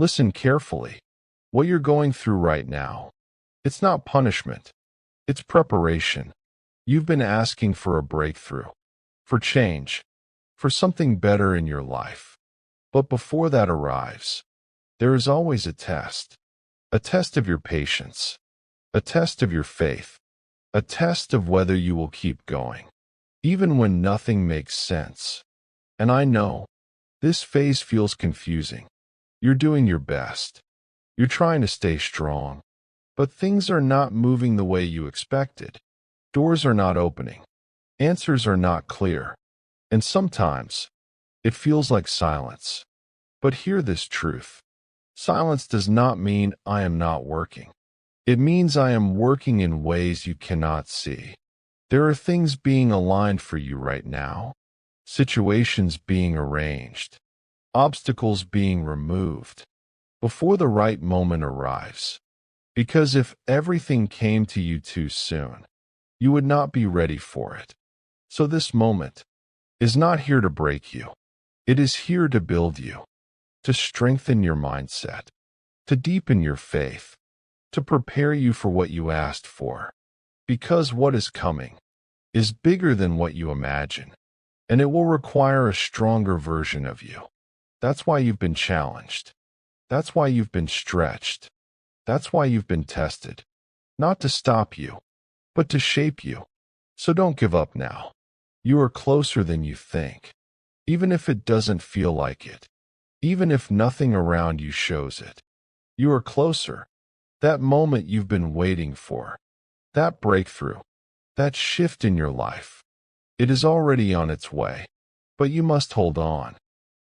Listen carefully. What you're going through right now, it's not punishment. It's preparation. You've been asking for a breakthrough, for change, for something better in your life. But before that arrives, there is always a test of your patience, a test of your faith, a test of whether you will keep going, even when nothing makes sense. And I know, this phase feels confusing. You're doing your best. You're trying to stay strong. But things are not moving the way you expected. Doors are not opening. Answers are not clear. And sometimes, it feels like silence. But hear this truth. Silence does not mean I am not working. It means I am working in ways you cannot see. There are things being aligned for you right now, situations being arranged, obstacles being removed, before the right moment arrives. Because if everything came to you too soon, you would not be ready for it. So this moment is not here to break you. It is here to build you, to strengthen your mindset, to deepen your faith, to prepare you for what you asked for. Because what is coming is bigger than what you imagine, and it will require a stronger version of you. That's why you've been challenged. That's why you've been stretched. That's why you've been tested. Not to stop you, but to shape you. So don't give up now. You are closer than you think, even if it doesn't feel like it, even if nothing around you shows it. You are closer. That moment you've been waiting for, that breakthrough, that shift in your life, it is already on its way. But you must hold on.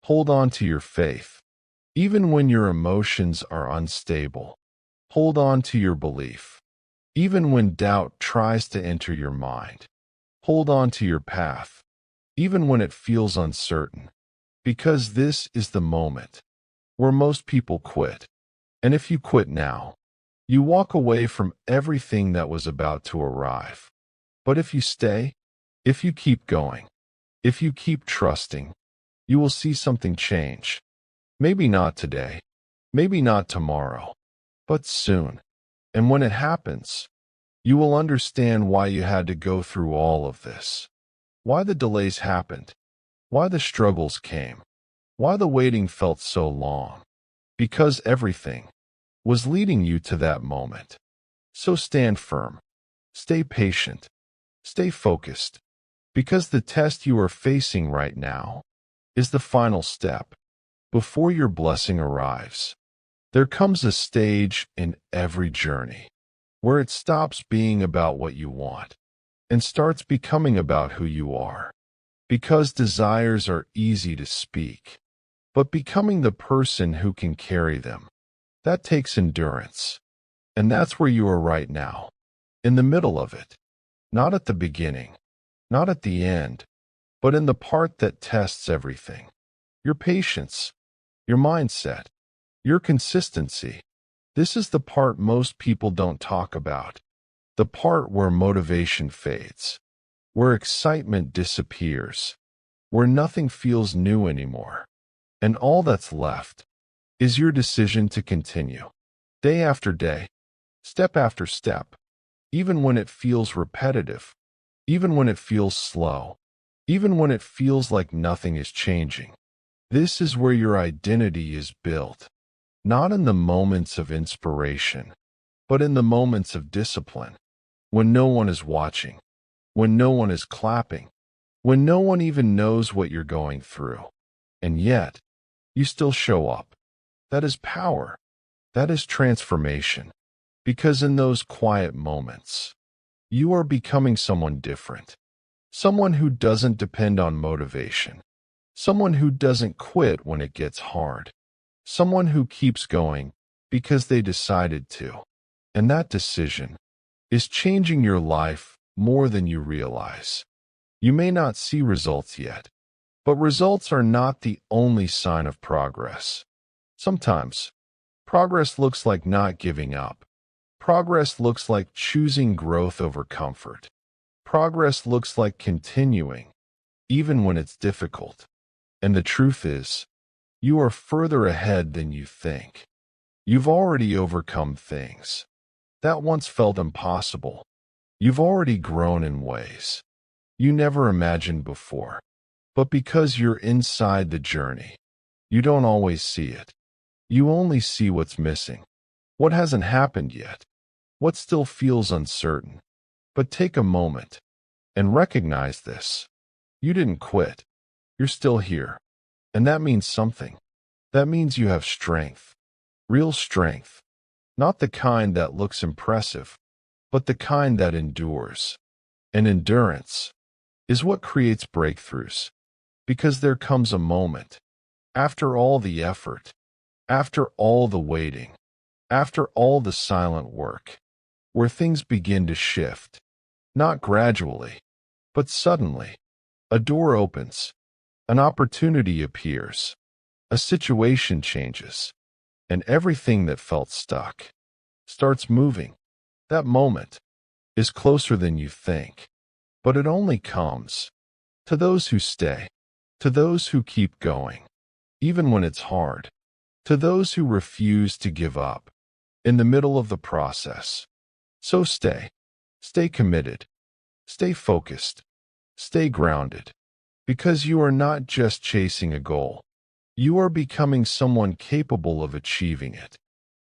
Hold on to your faith. Even when your emotions are unstable, hold on to your belief. Even when doubt tries to enter your mind, hold on to your path. Even when it feels uncertain. Because this is the moment where most people quit. And if you quit now, you walk away from everything that was about to arrive. But if you stay, if you keep going, if you keep trusting, you will see something change. Maybe not today, maybe not tomorrow, but soon. And when it happens, you will understand why you had to go through all of this, why the delays happened, why the struggles came, why the waiting felt so long. Because everything was leading you to that moment. So stand firm, stay patient, stay focused, because the test you are facing right now is the final step. Before your blessing arrives, there comes a stage in every journey where it stops being about what you want and starts becoming about who you are. Because desires are easy to speak, but becoming the person who can carry them, that takes endurance. And that's where you are right now, in the middle of it. Not at the beginning, not at the end, but in the part that tests everything. Your patience, your mindset, your consistency. This is the part most people don't talk about. The part where motivation fades, where excitement disappears, where nothing feels new anymore. And all that's left is your decision to continue, day after day, step after step, even when it feels repetitive, even when it feels slow, even when it feels like nothing is changing. This is where your identity is built, not in the moments of inspiration, but in the moments of discipline, when no one is watching, when no one is clapping, when no one even knows what you're going through. And yet, you still show up. That is power. That is transformation. Because in those quiet moments, you are becoming someone different. Someone who doesn't depend on motivation. Someone who doesn't quit when it gets hard. Someone who keeps going because they decided to. And that decision is changing your life more than you realize. You may not see results yet, but results are not the only sign of progress. Sometimes, progress looks like not giving up. Progress looks like choosing growth over comfort. Progress looks like continuing, even when it's difficult. And the truth is, You are further ahead than you think. You've already overcome things that once felt impossible. You've already grown in ways you never imagined before. But because you're inside the journey, you don't always see it. You only see what's missing, what hasn't happened yet, what still feels uncertain. But take a moment and recognize this. You didn't quit. You're still here. And that means something. That means you have strength. Real strength. Not the kind that looks impressive, but the kind that endures. And endurance is what creates breakthroughs. Because there comes a moment, after all the effort, after all the waiting, after all the silent work, where things begin to shift. Not gradually, but suddenly. A door opens, an opportunity appears, a situation changes, and everything that felt stuck starts moving. That moment is closer than you think, but it only comes to those who stay, to those who keep going, even when it's hard, to those who refuse to give up in the middle of the process. So stay committed, stay focused, stay grounded, because you are not just chasing a goal. You are becoming someone capable of achieving it.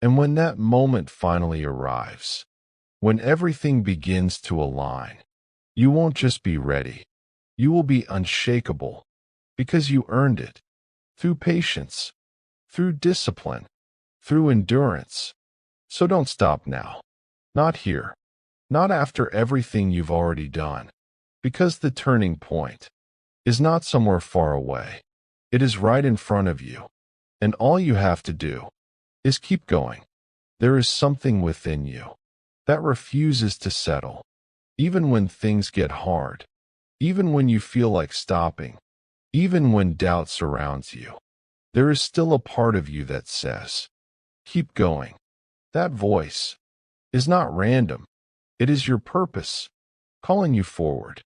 And when that moment finally arrives, when everything begins to align, you won't just be ready. You will be unshakable, because you earned it. Through patience, through discipline, through endurance. So don't stop now. Not here. Not after everything you've already done. Because the turning point is not somewhere far away. It is right in front of you. And all you have to do is keep going. There is something within you that refuses to settle. Even when things get hard. Even when you feel like stopping. Even when doubt surrounds you. There is still a part of you that says, keep going. That voice is not random. It is your purpose, calling you forward.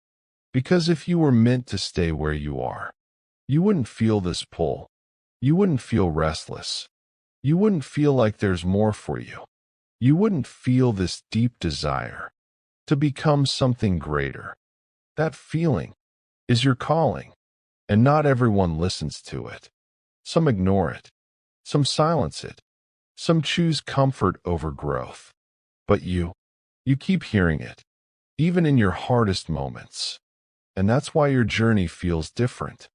Because if you were meant to stay where you are, you wouldn't feel this pull. You wouldn't feel restless. You wouldn't feel like there's more for you. You wouldn't feel this deep desire to become something greater. That feeling is your calling, and not everyone listens to it. Some ignore it. Some silence it. Some choose comfort over growth. But you keep hearing it, even in your hardest moments. And that's why your journey feels different.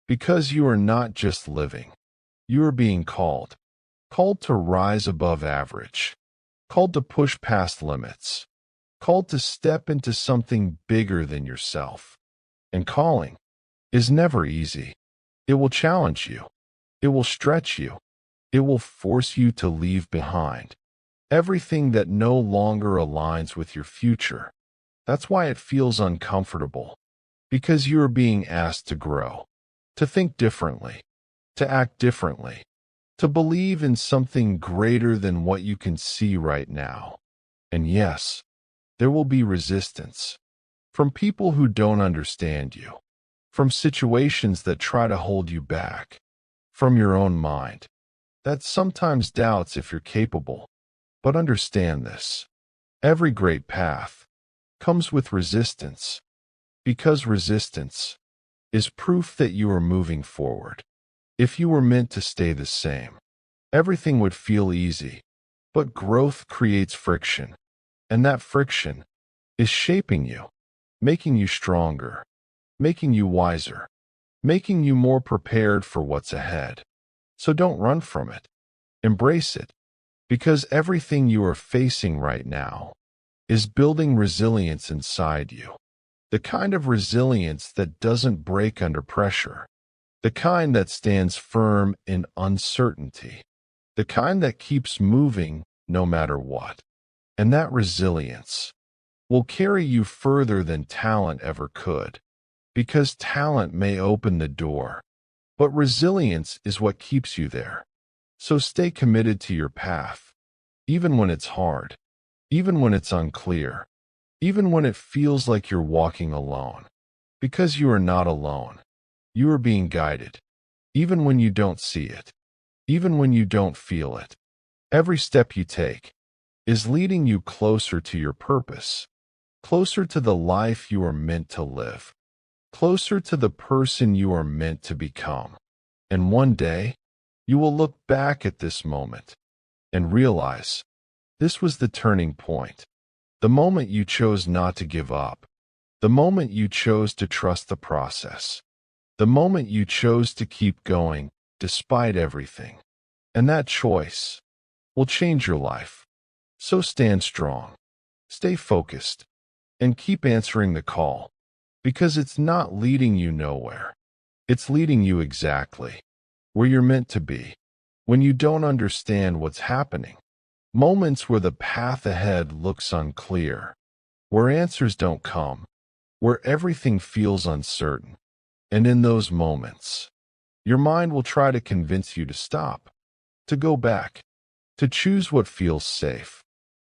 Because you are not just living. You are being called. Called to rise above average. Called to push past limits. Called to step into something bigger than yourself. And calling is never easy. It will challenge you. It will stretch you. It will force you to leave behind everything that no longer aligns with your future. That's why it feels uncomfortable. Because you are being asked to grow, to think differently, to act differently, to believe in something greater than what you can see right now. And yes, there will be resistance from people who don't understand you, from situations that try to hold you back, from your own mind that sometimes doubts if you're capable. But understand this. Every great path comes with resistance, because resistance is proof that you are moving forward. If you were meant to stay the same, everything would feel easy. But growth creates friction, and that friction is shaping you, making you stronger, making you wiser, making you more prepared for what's ahead. So don't run from it. Embrace it. Because everything you are facing right now is building resilience inside you. The kind of resilience that doesn't break under pressure. The kind that stands firm in uncertainty. The kind that keeps moving no matter what. And that resilience will carry you further than talent ever could. Because talent may open the door, but resilience is what keeps you there. So stay committed to your path, even when it's hard, even when it's unclear, even when it feels like you're walking alone. Because you are not alone. You are being guided. even when you don't see it, even when you don't feel it. Every step you take is leading you closer to your purpose, closer to the life you are meant to live, closer to the person you are meant to become. And one day, you will look back at this moment and realize this was the turning point, the moment you chose not to give up, the moment you chose to trust the process, the moment you chose to keep going despite everything. And that choice will change your life. So stand strong, stay focused, and keep answering the call, because it's not leading you nowhere. It's leading you exactly where you're meant to be. When you don't understand what's happening, moments where the path ahead looks unclear, where answers don't come, where everything feels uncertain, and in those moments, your mind will try to convince you to stop, to go back, to choose what feels safe,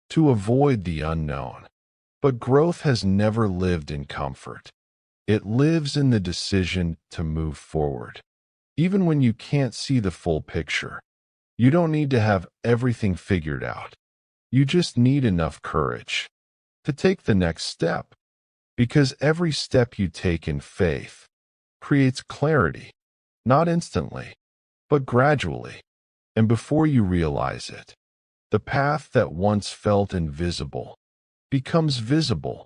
to avoid the unknown. But growth has never lived in comfort. It lives in the decision to move forward. Even when you can't see the full picture, you don't need to have everything figured out. You just need enough courage to take the next step, because every step you take in faith creates clarity, not instantly, but gradually. And before you realize it, the path that once felt invisible becomes visible.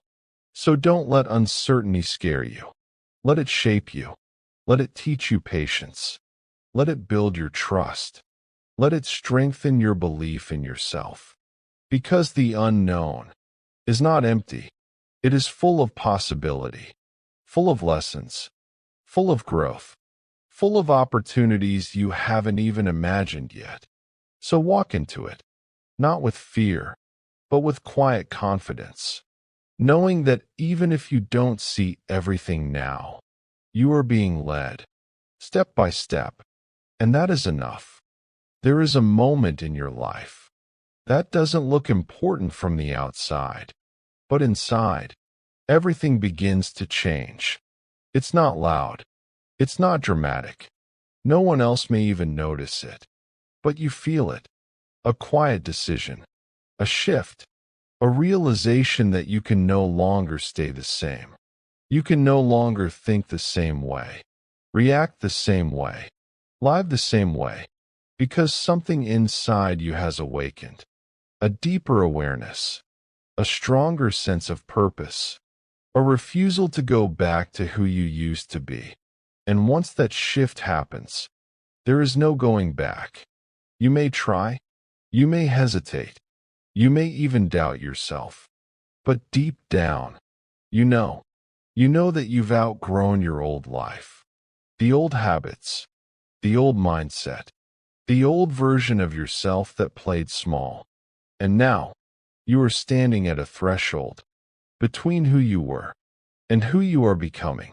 So don't let uncertainty scare you. Let it shape you. Let it teach you patience. Let it build your trust. Let it strengthen your belief in yourself. Because the unknown is not empty. It is full of possibility, full of lessons, full of growth, full of opportunities you haven't even imagined yet. So walk into it, not with fear, but with quiet confidence, knowing that even if you don't see everything now, you are being led, step by step, and that is enough. There is a moment in your life that doesn't look important from the outside, but inside, everything begins to change. It's not loud. It's not dramatic. No one else may even notice it, but you feel it. A quiet decision, a shift, a realization that you can no longer stay the same. You can no longer think the same way, react the same way, live the same way, because something inside you has awakened. A deeper awareness, a stronger sense of purpose, a refusal to go back to who you used to be. And once that shift happens, there is no going back. You may try, you may hesitate, you may even doubt yourself. But deep down, you know that you've outgrown your old life, the old habits, the old mindset, the old version of yourself that played small. And now, you are standing at a threshold between who you were and who you are becoming.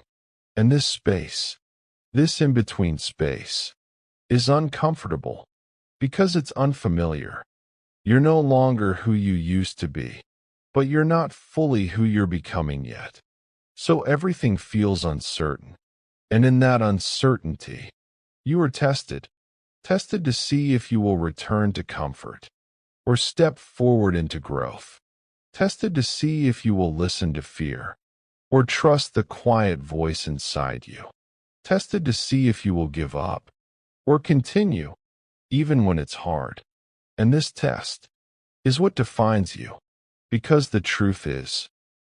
And this space, this in-between space, is uncomfortable because it's unfamiliar. You're no longer who you used to be, but you're not fully who you're becoming yet. So everything feels uncertain. And in that uncertainty, you are tested to see if you will return to comfort or step forward into growth, tested to see if you will listen to fear or trust the quiet voice inside you, tested to see if you will give up or continue even when it's hard. And this test is what defines you, because the truth is,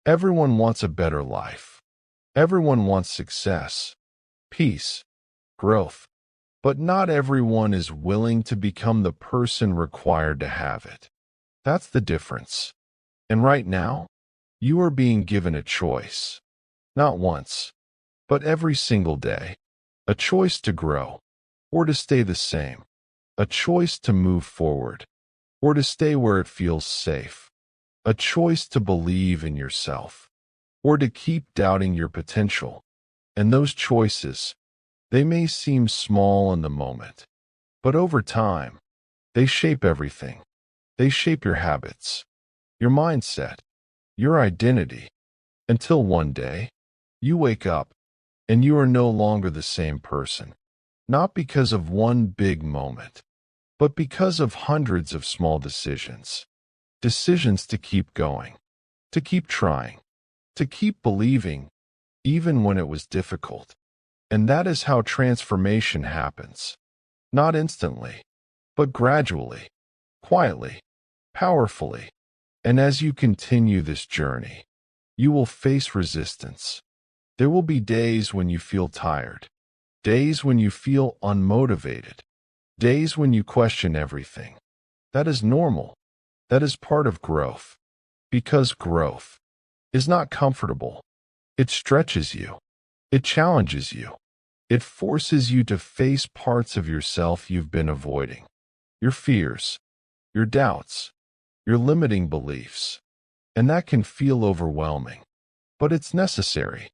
everyone wants a better life. Everyone wants success, peace, growth, but not everyone is willing to become the person required to have it. That's the difference. And right now, you are being given a choice. Not once, but every single day. A choice to grow, or to stay the same. A choice to move forward, or to stay where it feels safe. A choice to believe in yourself, or to keep doubting your potential. And those choices, they may seem small in the moment, but over time, they shape everything. They shape your habits, your mindset, your identity, until one day, you wake up and you are no longer the same person. not because of one big moment, but because of hundreds of small decisions. Decisions to keep going, to keep trying, to keep believing, even when it was difficult. And that is how transformation happens. Not instantly, but gradually, quietly, powerfully. And as you continue this journey, you will face resistance. There will be days when you feel tired, days when you feel unmotivated, days when you question everything. That is normal. That is part of growth. Because growth is not comfortable. It stretches you. It challenges you. It forces you to face parts of yourself you've been avoiding. Your fears, your doubts, your limiting beliefs. And that can feel overwhelming. But it's necessary.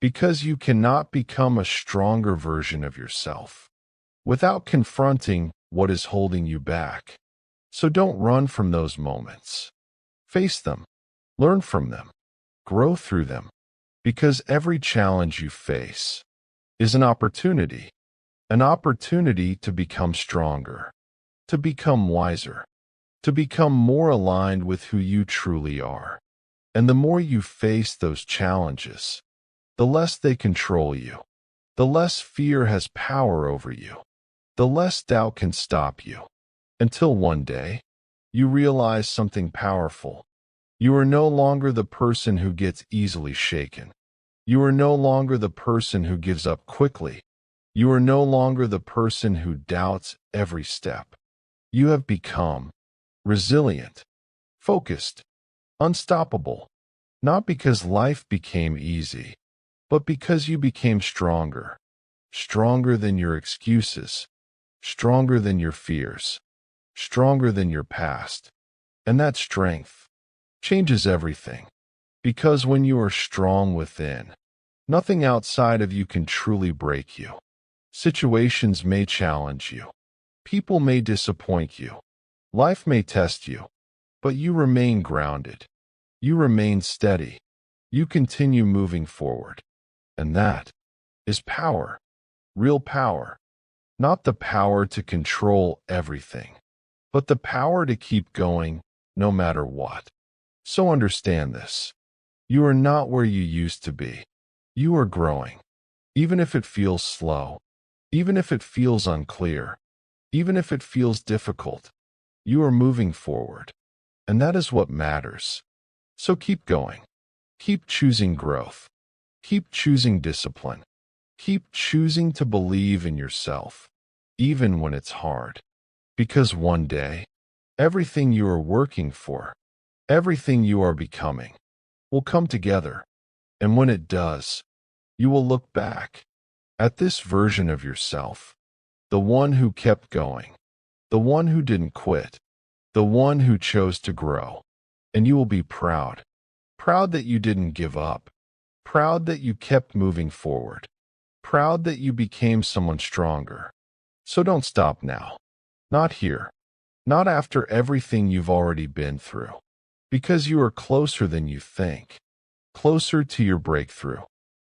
Because you cannot become a stronger version of yourself without confronting what is holding you back. So don't run from those moments. Face them. Learn from them. Grow through them. Because every challenge you face is an opportunity to become stronger, to become wiser, to become more aligned with who you truly are. And the more you face those challenges, the less they control you, the less fear has power over you, the less doubt can stop you. Until one day, you realize something powerful. You are no longer the person who gets easily shaken. You are no longer the person who gives up quickly. You are no longer the person who doubts every step. You have become resilient, focused, unstoppable, not because life became easy, but because you became stronger, stronger than your excuses, stronger than your fears, stronger than your past. And that strength changes everything. Because when you are strong within, nothing outside of you can truly break you. Situations may challenge you. People may disappoint you. Life may test you. But you remain grounded. You remain steady. You continue moving forward. And that is power. Real power. Not the power to control everything, but the power to keep going no matter what. So understand this. You are not where you used to be. You are growing. Even if it feels slow, even if it feels unclear, even if it feels difficult, you are moving forward. And that is what matters. So keep going. Keep choosing growth. Keep choosing discipline. Keep choosing to believe in yourself, even when it's hard. Because one day, everything you are working for, everything you are becoming, will come together. And when it does, you will look back at this version of yourself, the one who kept going, the one who didn't quit, the one who chose to grow. And you will be proud. Proud that you didn't give up. Proud that you kept moving forward. Proud that you became someone stronger. So don't stop now. Not here. Not after everything you've already been through. Because you are closer than you think. Closer to your breakthrough.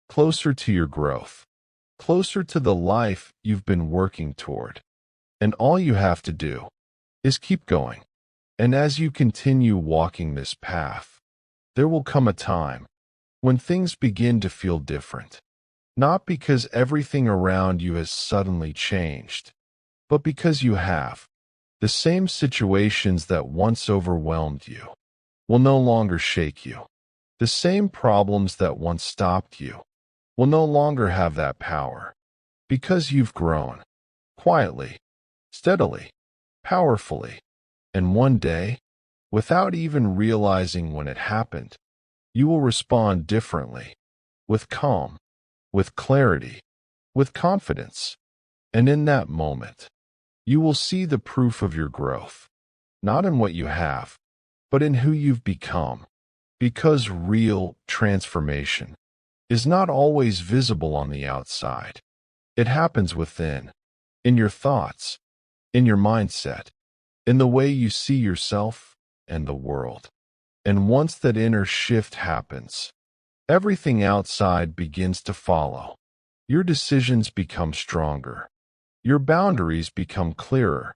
Closer to your growth. Closer to the life you've been working toward. And all you have to do is keep going. And as you continue walking this path, there will come a time when things begin to feel different. Not because everything around you has suddenly changed, but because you have. The same situations that once overwhelmed you will no longer shake you. The same problems that once stopped you will no longer have that power. Because you've grown. Quietly, steadily, powerfully. And one day, without even realizing when it happened, you will respond differently, with calm, with clarity, with confidence. And in that moment, you will see the proof of your growth, not in what you have, but in who you've become. Because real transformation is not always visible on the outside. It happens within, in your thoughts, in your mindset, in the way you see yourself and the world. And once that inner shift happens, everything outside begins to follow. Your decisions become stronger. Your boundaries become clearer.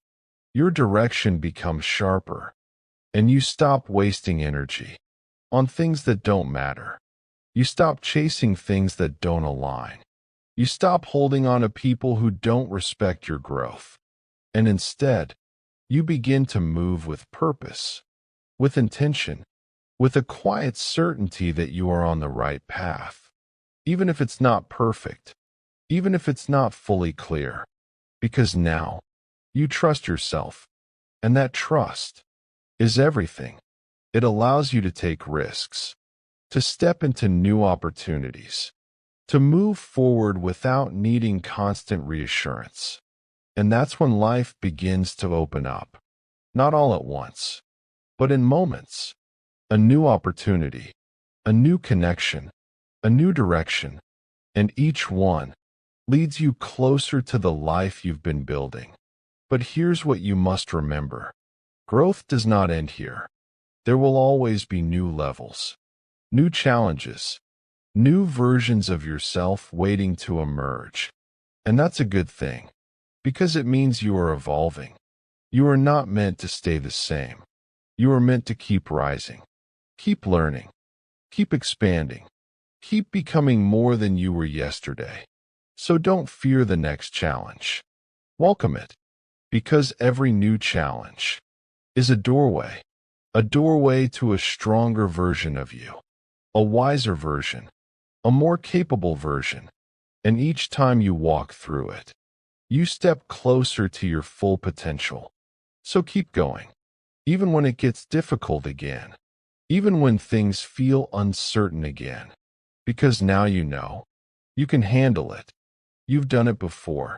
Your direction becomes sharper. And you stop wasting energy on things that don't matter. You stop chasing things that don't align. You stop holding on to people who don't respect your growth. And instead, you begin to move with purpose, with intention, with a quiet certainty that you are on the right path. Even if it's not perfect, even if it's not fully clear, because now you trust yourself, and that trust is everything. It allows you to take risks, to step into new opportunities, to move forward without needing constant reassurance. And that's when life begins to open up, not all at once, but in moments. A new opportunity, a new connection, a new direction, and each one leads you closer to the life you've been building. But here's what you must remember. Growth does not end here. There will always be new levels, new challenges, new versions of yourself waiting to emerge. And that's a good thing, because it means you are evolving. You are not meant to stay the same. You are meant to keep rising, keep learning, keep expanding, keep becoming more than you were yesterday. So don't fear the next challenge. Welcome it, because every new challenge is a doorway to a stronger version of you, a wiser version, a more capable version. And each time you walk through it, you step closer to your full potential. So keep going, even when it gets difficult again, even when things feel uncertain again, because now you know you can handle it. You've done it before,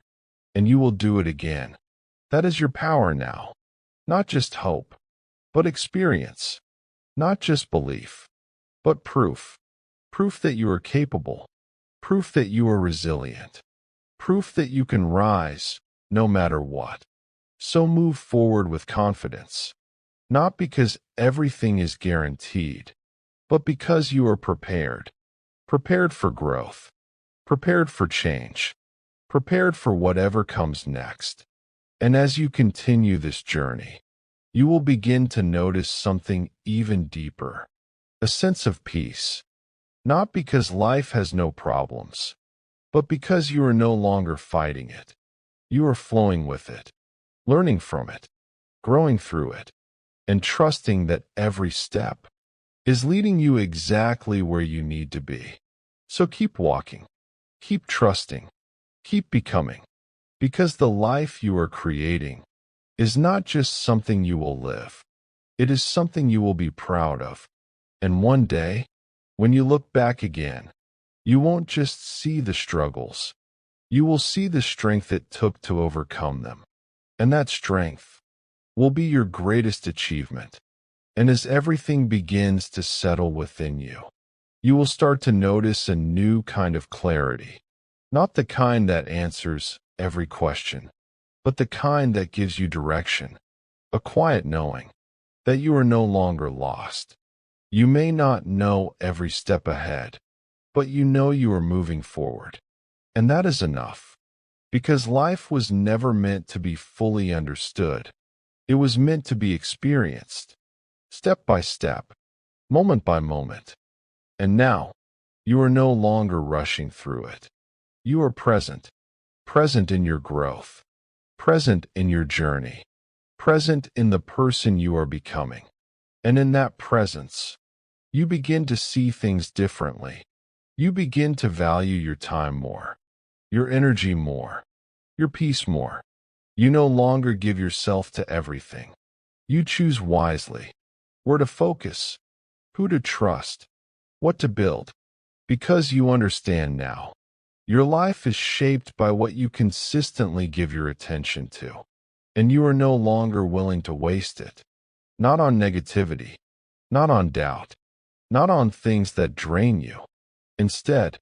and you will do it again. That is your power now. Not just hope, but experience. Not just belief, but proof. Proof that you are capable. Proof that you are resilient. Proof that you can rise no matter what. So move forward with confidence. Not because everything is guaranteed, but because you are prepared. Prepared for growth. Prepared for change. Prepared for whatever comes next. And as you continue this journey, you will begin to notice something even deeper. A sense of peace. Not because life has no problems, but because you are no longer fighting it. You are flowing with it, learning from it, growing through it, and trusting that every step is leading you exactly where you need to be. So keep walking, keep trusting, keep becoming, because the life you are creating is not just something you will live. It is something you will be proud of. And one day, when you look back again, you won't just see the struggles. You will see the strength it took to overcome them. And that strength will be your greatest achievement. And as everything begins to settle within you, you will start to notice a new kind of clarity. Not the kind that answers every question, but the kind that gives you direction. A quiet knowing that you are no longer lost. You may not know every step ahead, but you know you are moving forward. And that is enough, because life was never meant to be fully understood. It was meant to be experienced, step by step, moment by moment. And now, you are no longer rushing through it. You are present, present in your growth, present in your journey, present in the person you are becoming. And in that presence, you begin to see things differently. You begin to value your time more, your energy more, your peace more. You no longer give yourself to everything. You choose wisely where to focus, who to trust, what to build, because you understand now. Your life is shaped by what you consistently give your attention to, and you are no longer willing to waste it. Not on negativity, not on doubt, not on things that drain you. Instead,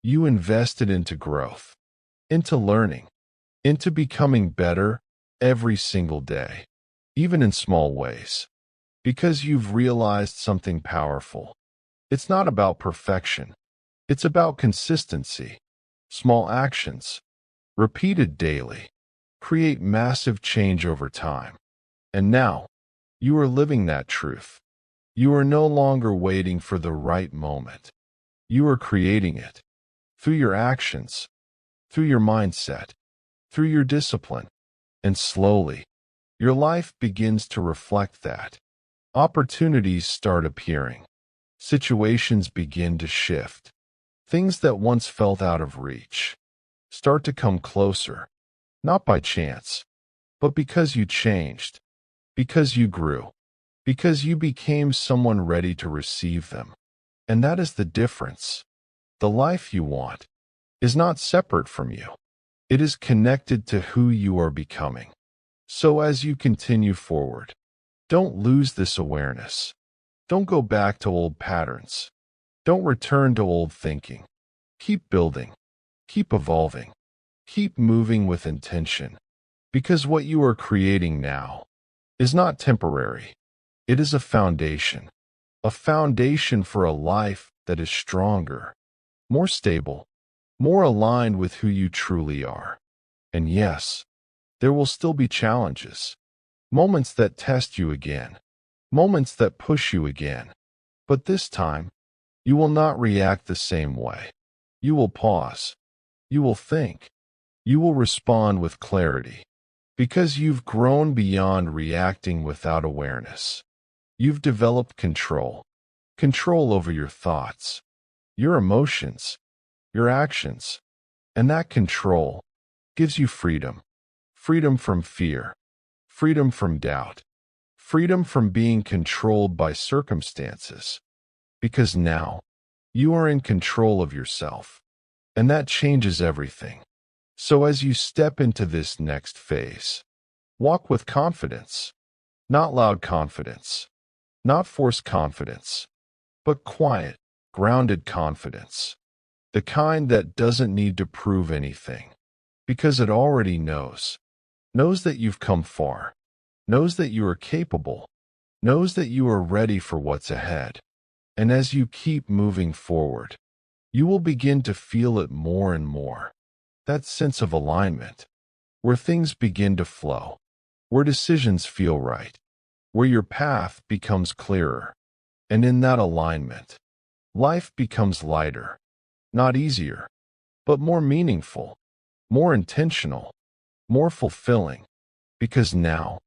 you invest it into growth, into learning, into becoming better every single day, even in small ways, because you've realized something powerful. It's not about perfection. It's about consistency, small actions, repeated daily. create massive change over time. And now, you are living that truth. You are no longer waiting for the right moment. You are creating it. Through your actions, through your mindset, through your discipline. And slowly, your life begins to reflect that. Opportunities start appearing. Situations begin to shift. Things that once felt out of reach start to come closer, not by chance, but because you changed, because you grew, because you became someone ready to receive them. And that is the difference. The life you want is not separate from you. It is connected to who you are becoming. So as you continue forward, don't lose this awareness. Don't go back to old patterns. Don't return to old thinking. Keep building. Keep evolving. Keep moving with intention. Because what you are creating now is not temporary. It is a foundation. A foundation for a life that is stronger, more stable, more aligned with who you truly are. And yes, there will still be challenges, moments that test you again, moments that push you again. But this time, you will not react the same way. You will pause. You will think. You will respond with clarity. Because you've grown beyond reacting without awareness. You've developed control. Control over your thoughts, your emotions, your actions. And that control gives you freedom. Freedom from fear. Freedom from doubt. Freedom from being controlled by circumstances. Because now, you are in control of yourself. And that changes everything. So as you step into this next phase, walk with confidence. Not loud confidence. Not forced confidence. But quiet, grounded confidence. The kind that doesn't need to prove anything. Because it already knows. Knows that you've come far. Knows that you are capable. Knows that you are ready for what's ahead. And as you keep moving forward, you will begin to feel it more and more. That sense of alignment, where things begin to flow, where decisions feel right, where your path becomes clearer. And in that alignment, life becomes lighter, not easier, but more meaningful, more intentional, more fulfilling. Because now,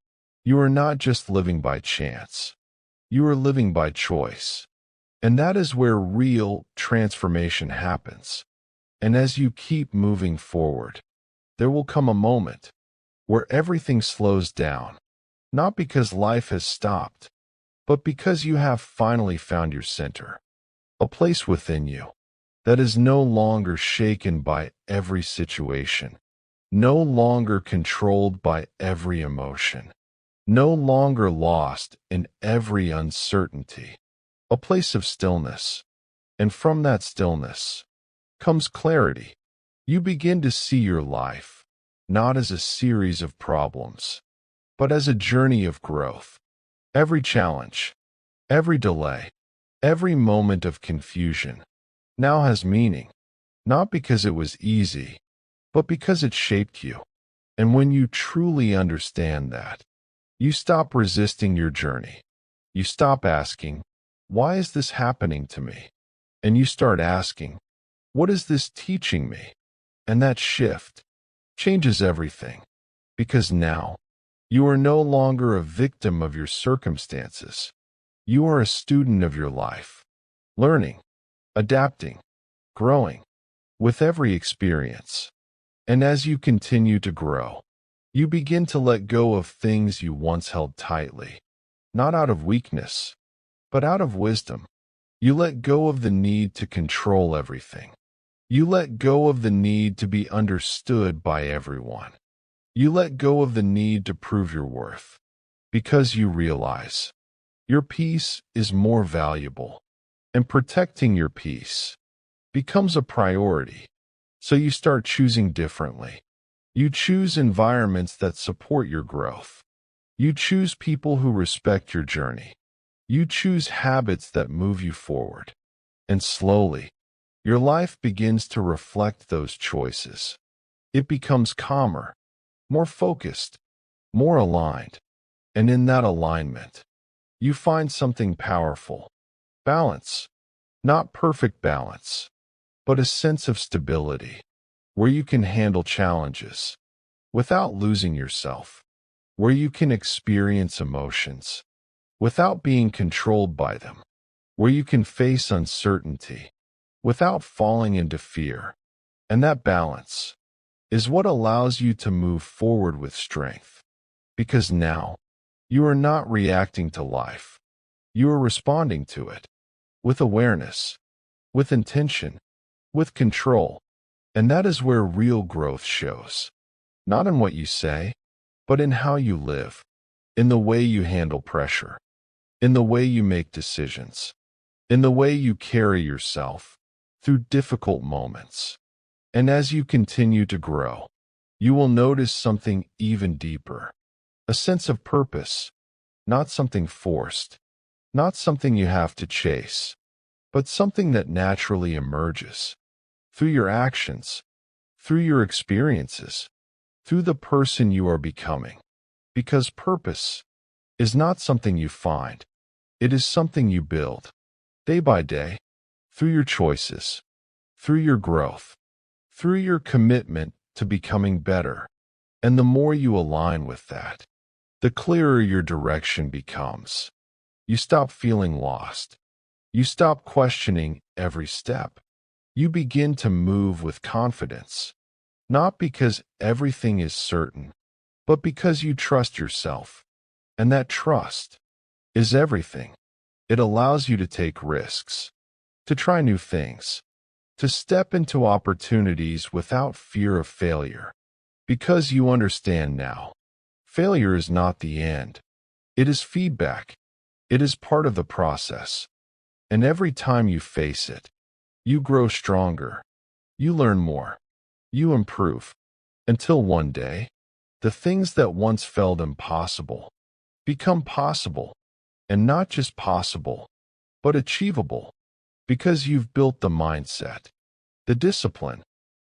you are not just living by chance. You are living by choice. And that is where real transformation happens. And as you keep moving forward, there will come a moment where everything slows down, not because life has stopped, but because you have finally found your center, a place within you that is no longer shaken by every situation, no longer controlled by every emotion, no longer lost in every uncertainty, a place of stillness. And from that stillness comes clarity. You begin to see your life not as a series of problems, but as a journey of growth. Every challenge, every delay, every moment of confusion now has meaning, not because it was easy, but because it shaped you. And when you truly understand that, you stop resisting your journey. You stop asking, why is this happening to me? And you start asking, what is this teaching me? And that shift changes everything. Because now, you are no longer a victim of your circumstances. You are a student of your life, learning, adapting, growing with every experience. And as you continue to grow, you begin to let go of things you once held tightly, not out of weakness, but out of wisdom. You let go of the need to control everything. You let go of the need to be understood by everyone. You let go of the need to prove your worth, because you realize your peace is more valuable, and protecting your peace becomes a priority. So you start choosing differently. You choose environments that support your growth. You choose people who respect your journey. You choose habits that move you forward. And slowly, your life begins to reflect those choices. It becomes calmer, more focused, more aligned. And in that alignment, you find something powerful. Balance. Not perfect balance, but a sense of stability, where you can handle challenges without losing yourself, where you can experience emotions without being controlled by them, where you can face uncertainty without falling into fear. And that balance is what allows you to move forward with strength. Because now, you are not reacting to life. You are responding to it with awareness, with intention, with control. And that is where real growth shows. Not in what you say, but in how you live, in the way you handle pressure, in the way you make decisions, in the way you carry yourself through difficult moments. And as you continue to grow, you will notice something even deeper, a sense of purpose, not something forced, not something you have to chase, but something that naturally emerges through your actions, through your experiences, through the person you are becoming. Because purpose is not something you find, it is something you build, day by day, through your choices, through your growth, through your commitment to becoming better. And the more you align with that, the clearer your direction becomes. You stop feeling lost. You stop questioning every step. You begin to move with confidence, not because everything is certain, but because you trust yourself. And that trust is everything. It allows you to take risks, to try new things, to step into opportunities without fear of failure. Because you understand now, failure is not the end. It is feedback. It is part of the process. And every time you face it, you grow stronger. You learn more. You improve. Until one day, the things that once felt impossible become possible. And not just possible, but achievable. Because you've built the mindset, the discipline,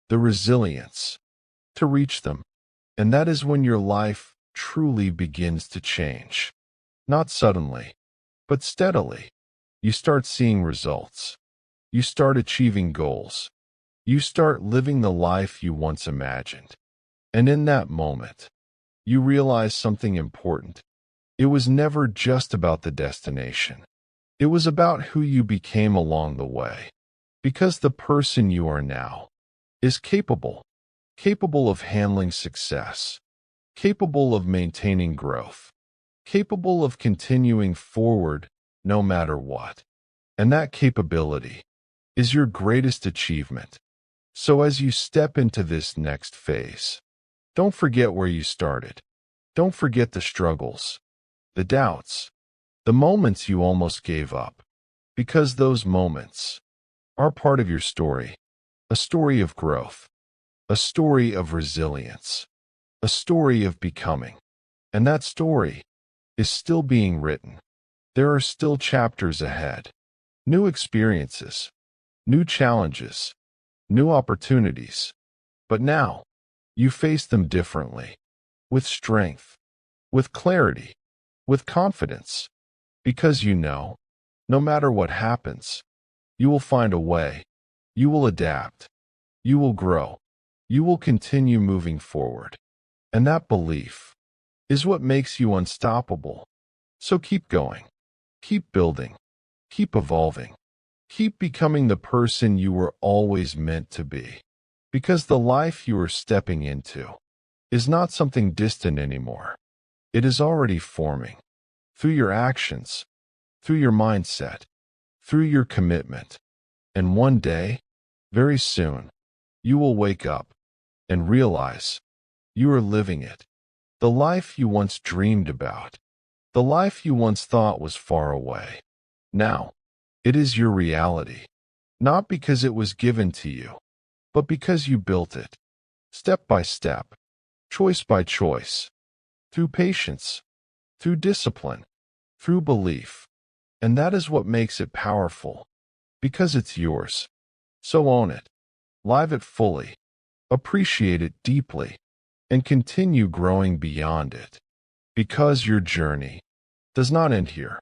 the resilience to reach them. And that is when your life truly begins to change. Not suddenly, but steadily. You start seeing results. You start achieving goals. You start living the life you once imagined. And in that moment, you realize something important. It was never just about the destination. It was about who you became along the way. Because the person you are now is capable of handling success, capable of maintaining growth, capable of continuing forward no matter what. And that capability is your greatest achievement. So as you step into this next phase, don't forget where you started. Don't forget the struggles, the doubts, the moments you almost gave up. Because those moments are part of your story, a story of growth, a story of resilience, a story of becoming. And that story is still being written. There are still chapters ahead, new experiences, new challenges, new opportunities. But now, you face them differently, with strength, with clarity, with confidence, because you know, no matter what happens, you will find a way, you will adapt, you will grow, you will continue moving forward. And that belief is what makes you unstoppable. So keep going, keep building, keep evolving, keep becoming the person you were always meant to be. Because the life you are stepping into is not something distant anymore. It is already forming through your actions, through your mindset, through your commitment. And one day, very soon, you will wake up and realize you are living it. The life you once dreamed about, the life you once thought was far away. Now, it is your reality, not because it was given to you, but because you built it, step by step, choice by choice, through patience, through discipline, through belief. And that is what makes it powerful, because it's yours. So own it, live it fully, appreciate it deeply, and continue growing beyond it. Because your journey does not end here.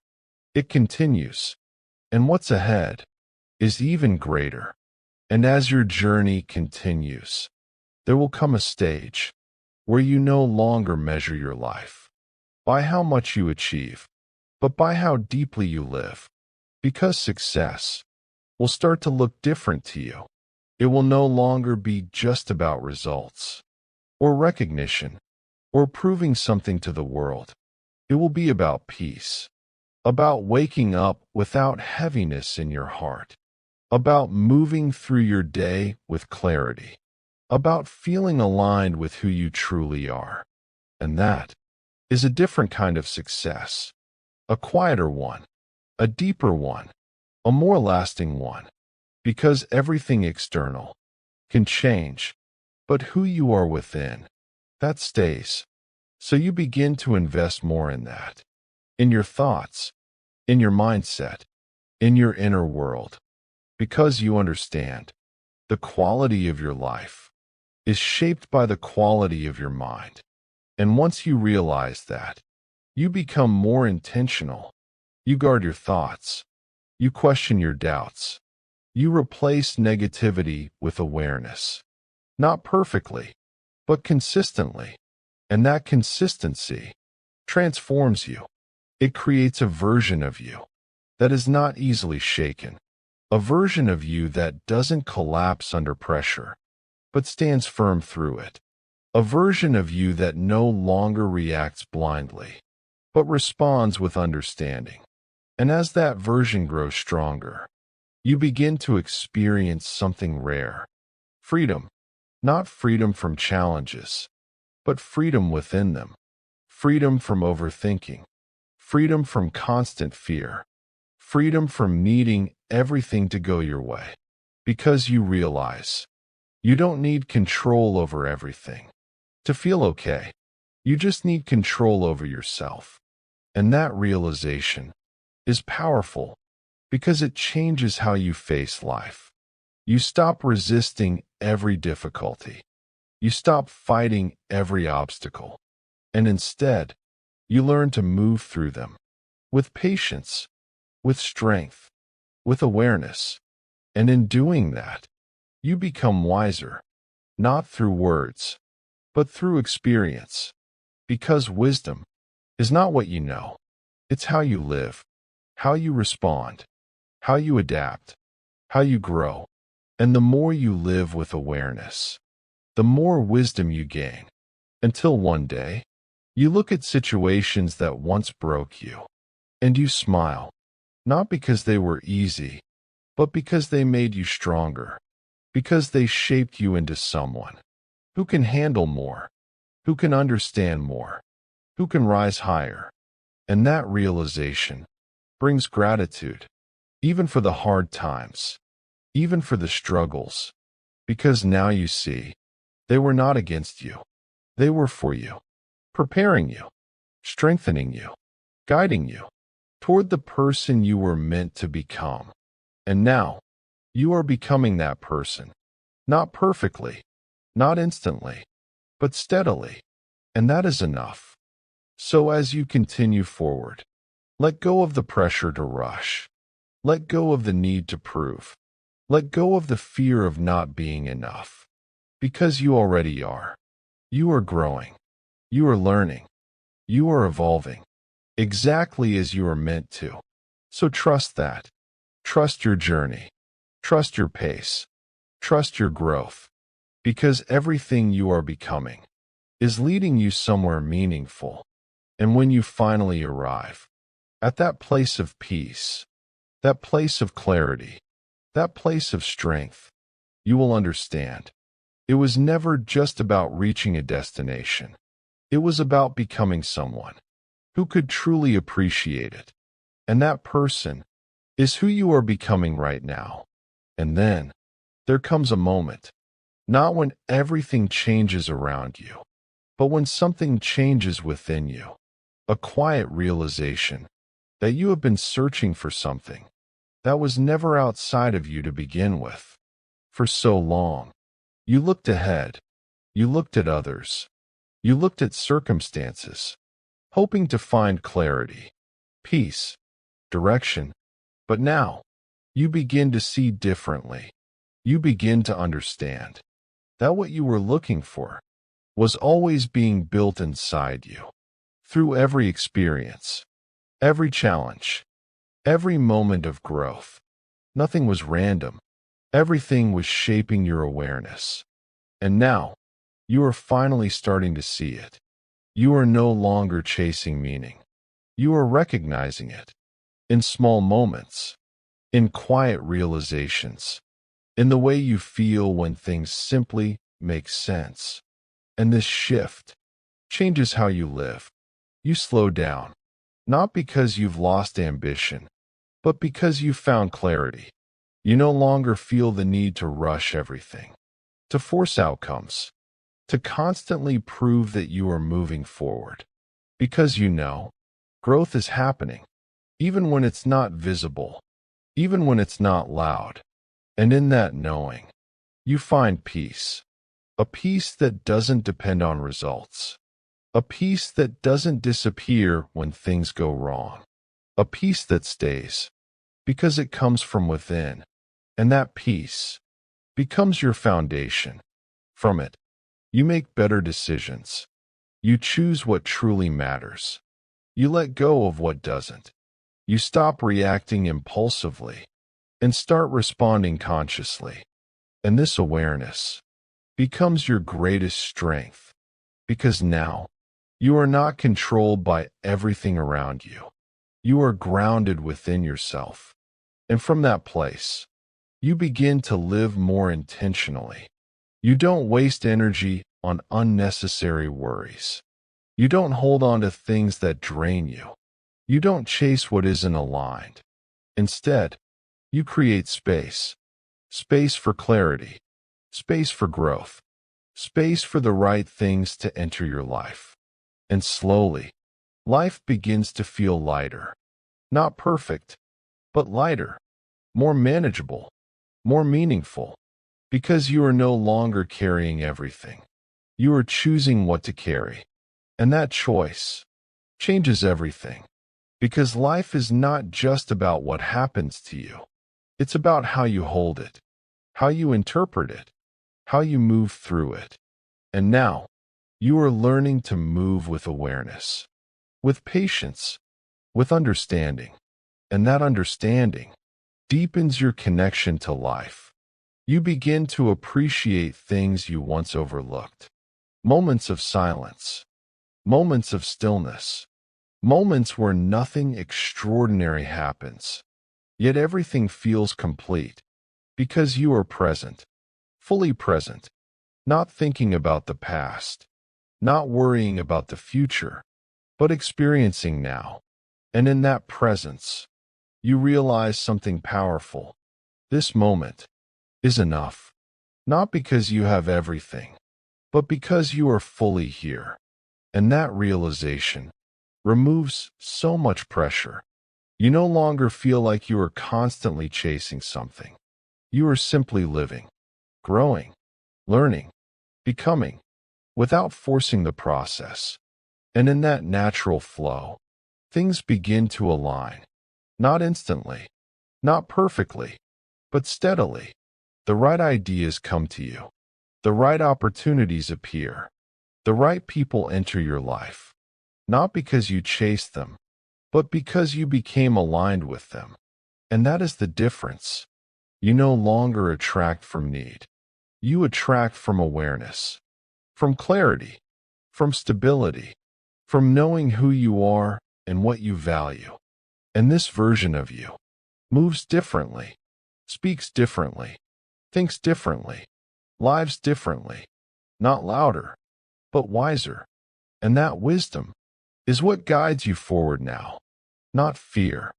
It continues. And what's ahead is even greater. And as your journey continues, there will come a stage where you no longer measure your life by how much you achieve, but by how deeply you live. Because success will start to look different to you. It will no longer be just about results or recognition or proving something to the world. It will be about peace, about waking up without heaviness in your heart, about moving through your day with clarity, about feeling aligned with who you truly are. And that is a different kind of success, a quieter one, a deeper one, a more lasting one, because everything external can change, but who you are within, that stays. So you begin to invest more in that, in your thoughts, in your mindset, in your inner world, because you understand the quality of your life is shaped by the quality of your mind. And once you realize that, you become more intentional. You guard your thoughts. You question your doubts. You replace negativity with awareness. Not perfectly, but consistently. And that consistency transforms you. It creates a version of you that is not easily shaken. A version of you that doesn't collapse under pressure, but stands firm through it. A version of you that no longer reacts blindly, but responds with understanding. And as that version grows stronger, you begin to experience something rare. Freedom. Not freedom from challenges, but freedom within them. Freedom from overthinking. Freedom from constant fear. Freedom from needing everything to go your way. Because you realize you don't need control over everything to feel okay. You just need control over yourself. And that realization is powerful because it changes how you face life. You stop resisting every difficulty. You stop fighting every obstacle. And instead, you learn to move through them with patience, with strength, with awareness. And in doing that, you become wiser, not through words, but through experience. Because wisdom is not what you know. It's how you live, how you respond, how you adapt, how you grow. And the more you live with awareness, the more wisdom you gain. Until one day, you look at situations that once broke you, and you smile, not because they were easy, but because they made you stronger, because they shaped you into someone who can handle more, who can understand more, who can rise higher. And that realization brings gratitude, even for the hard times, even for the struggles, because now you see they were not against you. They were for you, preparing you, strengthening you, guiding you toward the person you were meant to become. And now, you are becoming that person, not perfectly, not instantly, but steadily. And that is enough. So as you continue forward, let go of the pressure to rush. Let go of the need to prove. Let go of the fear of not being enough. Because you already are. You are growing. You are learning. You are evolving. Exactly as you are meant to. So trust that. Trust your journey. Trust your pace. Trust your growth. Because everything you are becoming is leading you somewhere meaningful. And when you finally arrive at that place of peace, that place of clarity, that place of strength, you will understand. It was never just about reaching a destination. It was about becoming someone who could truly appreciate it. And that person is who you are becoming right now. And then there comes a moment, not when everything changes around you, but when something changes within you. A quiet realization that you have been searching for something that was never outside of you to begin with. For so long, you looked ahead, you looked at others, You looked at circumstances, hoping to find clarity, peace, direction, but now you begin to see differently. You begin to understand that what you were looking for was always being built inside you. Through every experience, every challenge, every moment of growth, nothing was random. Everything was shaping your awareness. And now, you are finally starting to see it. You are no longer chasing meaning. You are recognizing it in small moments, in quiet realizations, in the way you feel when things simply make sense. And this shift changes how you live. You slow down, not because you've lost ambition, but because you've found clarity. You no longer feel the need to rush everything, to force outcomes, to constantly prove that you are moving forward. Because you know, growth is happening, even when it's not visible, even when it's not loud. And in that knowing, you find peace. A peace that doesn't depend on results. A peace that doesn't disappear when things go wrong. A peace that stays, because it comes from within. And that peace becomes your foundation. From it, you make better decisions. You choose what truly matters. You let go of what doesn't. You stop reacting impulsively and start responding consciously. And this awareness becomes your greatest strength, because now you are not controlled by everything around you. You are grounded within yourself. And from that place, you begin to live more intentionally. You don't waste energy on unnecessary worries. You don't hold on to things that drain you. You don't chase what isn't aligned. Instead, you create space. Space for clarity. Space for growth. Space for the right things to enter your life. And slowly, life begins to feel lighter. Not perfect, but lighter. More manageable. More meaningful. Because you are no longer carrying everything. You are choosing what to carry. And that choice changes everything. Because life is not just about what happens to you. It's about how you hold it, how you interpret it, how you move through it. And now, you are learning to move with awareness, with patience, with understanding. And that understanding deepens your connection to life. You begin to appreciate things you once overlooked. Moments of silence, moments of stillness, moments where nothing extraordinary happens, yet everything feels complete, because you are present, fully present, not thinking about the past, not worrying about the future, but experiencing now. And in that presence, you realize something powerful. This moment is enough, not because you have everything, but because you are fully here. And that realization removes so much pressure. You no longer feel like you are constantly chasing something. You are simply living, growing, learning, becoming, without forcing the process. And in that natural flow, things begin to align. Not instantly, not perfectly, but steadily. The right ideas come to you. The right opportunities appear. The right people enter your life. Not because you chased them, but because you became aligned with them. And that is the difference. You no longer attract from need. You attract from awareness, from clarity, from stability, from knowing who you are and what you value. And this version of you moves differently, speaks differently, thinks differently, lives differently, not louder, but wiser. And that wisdom is what guides you forward now. Not fear,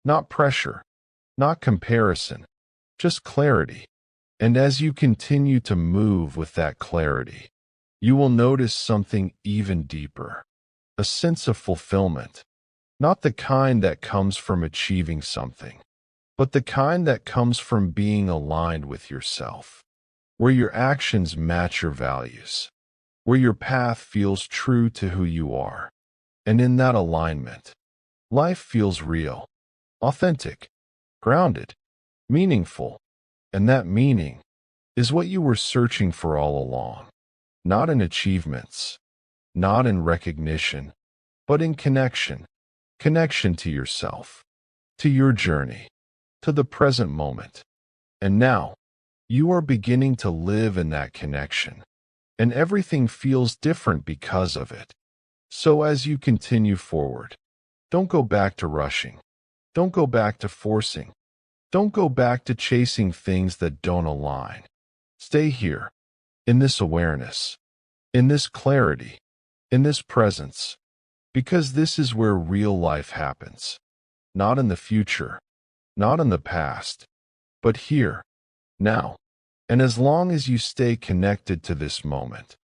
not pressure, not comparison, just clarity. And as you continue to move with that clarity, you will notice something even deeper, a sense of fulfillment, not the kind that comes from achieving something, but the kind that comes from being aligned with yourself, where your actions match your values, where your path feels true to who you are. And in that alignment, life feels real, authentic, grounded, meaningful. And that meaning is what you were searching for all along, not in achievements, not in recognition, but in connection. Connection to yourself, to your journey, to the present moment. And now, you are beginning to live in that connection, and everything feels different because of it. So as you continue forward, don't go back to rushing. Don't go back to forcing. Don't go back to chasing things that don't align. Stay here, in this awareness, in this clarity, in this presence, because this is where real life happens. Not in the future, not in the past, but here, now. And as long as you stay connected to this moment,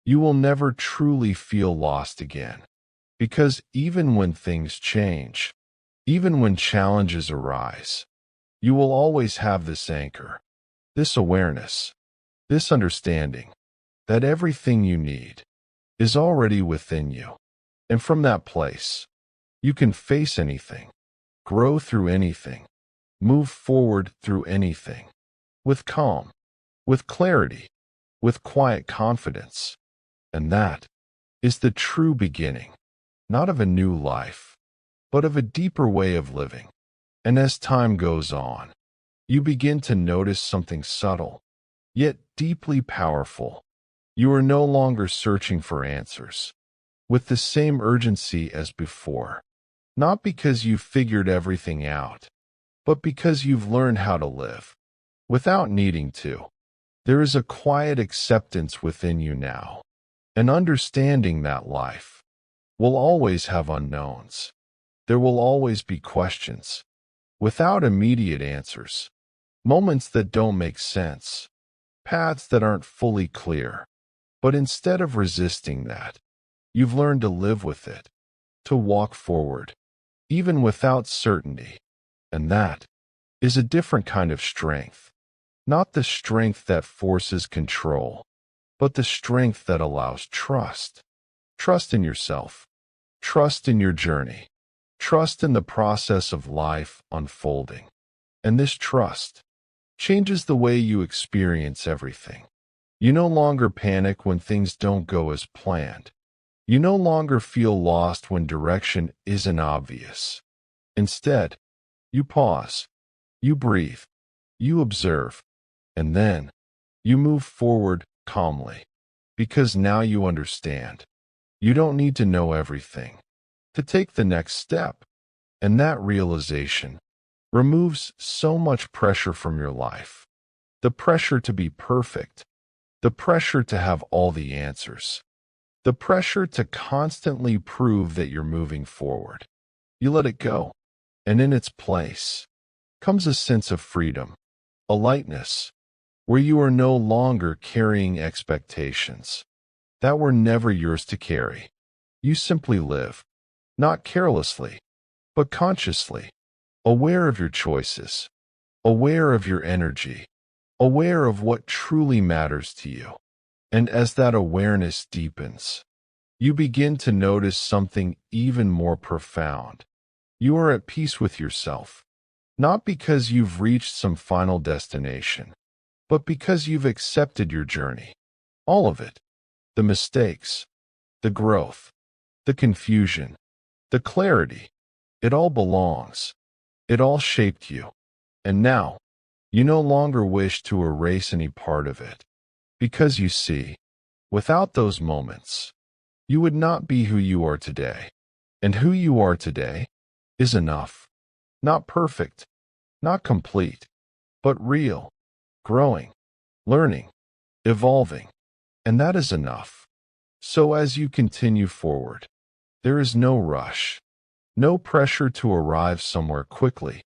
you will never truly feel lost again. Because even when things change, even when challenges arise, you will always have this anchor, this awareness, this understanding that everything you need is already within you. And from that place, you can face anything, grow through anything, move forward through anything, with calm, with clarity, with quiet confidence. And that is the true beginning, not of a new life, but of a deeper way of living. And as time goes on, you begin to notice something subtle, yet deeply powerful. You are no longer searching for answers with the same urgency as before, not because you've figured everything out, but because you've learned how to live without needing to. There is a quiet acceptance within you now, an understanding that life will always have unknowns. There will always be questions without immediate answers, moments that don't make sense, paths that aren't fully clear. But instead of resisting that, you've learned to live with it, to walk forward, even without certainty. And that is a different kind of strength. Not the strength that forces control, but the strength that allows trust. Trust in yourself. Trust in your journey. Trust in the process of life unfolding. And this trust changes the way you experience everything. You no longer panic when things don't go as planned. You no longer feel lost when direction isn't obvious. Instead, you pause, you breathe, you observe, and then you move forward calmly. Because now you understand. You don't need to know everything to take the next step. And that realization removes so much pressure from your life. The pressure to be perfect. The pressure to have all the answers. The pressure to constantly prove that you're moving forward. You let it go. And in its place comes a sense of freedom, a lightness, where you are no longer carrying expectations that were never yours to carry. You simply live, not carelessly, but consciously, aware of your choices, aware of your energy, aware of what truly matters to you. And as that awareness deepens, you begin to notice something even more profound. You are at peace with yourself, not because you've reached some final destination, but because you've accepted your journey. All of it. The mistakes, the growth, the confusion, the clarity. It all belongs. It all shaped you. And now, you no longer wish to erase any part of it. Because you see, without those moments, you would not be who you are today. And who you are today is enough. Not perfect, not complete, but real, growing, learning, evolving. And that is enough. So as you continue forward, there is no rush, no pressure to arrive somewhere quickly.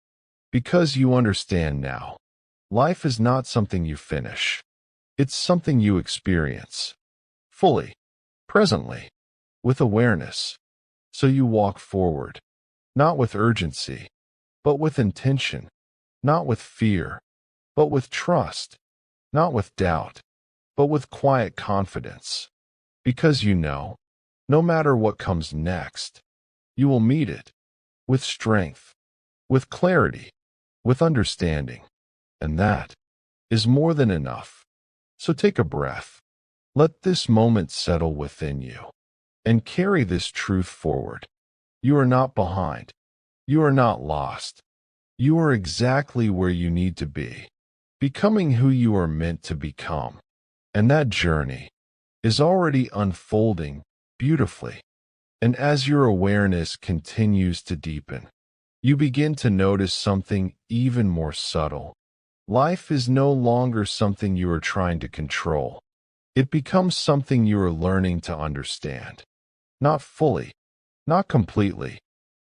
Because you understand now, life is not something you finish. It's something you experience. Fully. Presently. With awareness. So you walk forward. Not with urgency, but with intention. Not with fear, but with trust. Not with doubt, but with quiet confidence. Because you know, no matter what comes next, you will meet it with strength, with clarity, with understanding. And that is more than enough. So take a breath. Let this moment settle within you and carry this truth forward. You are not behind. You are not lost. You are exactly where you need to be, becoming who you are meant to become. And that journey is already unfolding beautifully. And as your awareness continues to deepen, you begin to notice something even more subtle. Life is no longer something you are trying to control. It becomes something you are learning to understand. Not fully, not completely,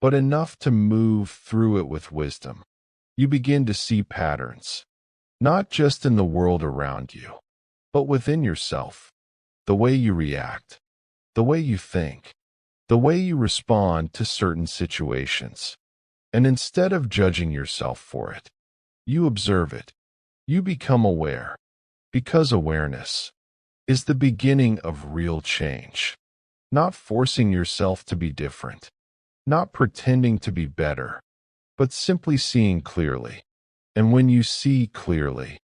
but enough to move through it with wisdom. You begin to see patterns, not just in the world around you, but within yourself. The way you react, the way you think, the way you respond to certain situations. And instead of judging yourself for it, you observe it. You become aware, because awareness is the beginning of real change. Not forcing yourself to be different, not pretending to be better, but simply seeing clearly. And when you see clearly,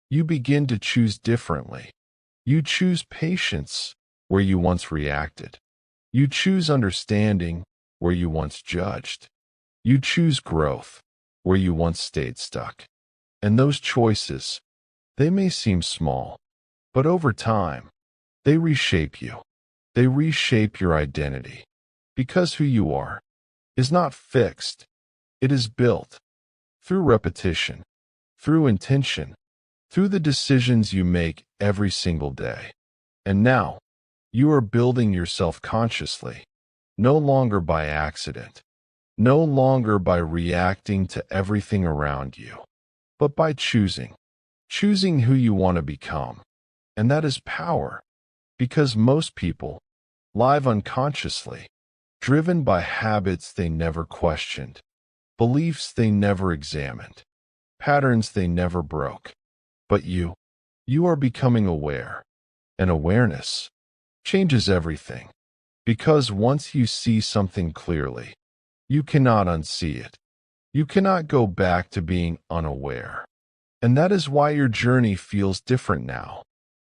you begin to choose differently. You choose patience where you once reacted. You choose understanding where you once judged. You choose growth where you once stayed stuck. And those choices, they may seem small, but over time, they reshape you. They reshape your identity. Because who you are is not fixed. It is built through repetition, through intention, through the decisions you make every single day. And now, you are building yourself consciously, no longer by accident, no longer by reacting to everything around you, but by choosing who you want to become. And that is power, because most people live unconsciously, driven by habits they never questioned, beliefs they never examined, patterns they never broke. But you are becoming aware, and awareness changes everything. Because once you see something clearly, you cannot unsee it. You cannot go back to being unaware. And that is why your journey feels different now.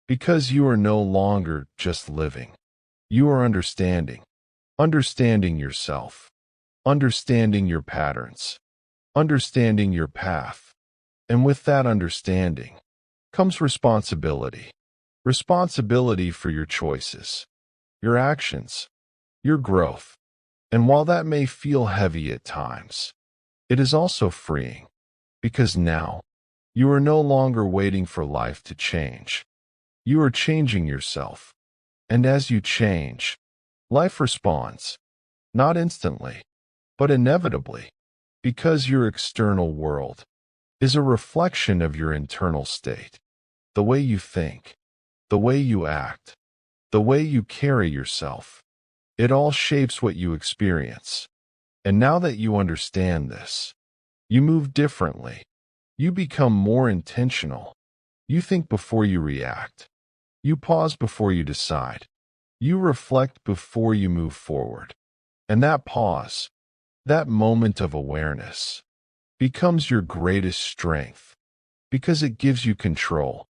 Because you are no longer just living. You are understanding yourself, understanding your patterns, understanding your path. And with that understanding comes responsibility. Responsibility for your choices, your actions, your growth. And while that may feel heavy at times, it is also freeing, because now you are no longer waiting for life to change. You are changing yourself. And as you change, life responds, not instantly, but inevitably, because your external world is a reflection of your internal state. The way you think, the way you act, the way you carry yourself, it all shapes what you experience. And now that you understand this, you move differently. You become more intentional. You think before you react. You pause before you decide. You reflect before you move forward. And that pause, that moment of awareness, becomes your greatest strength, because it gives you control,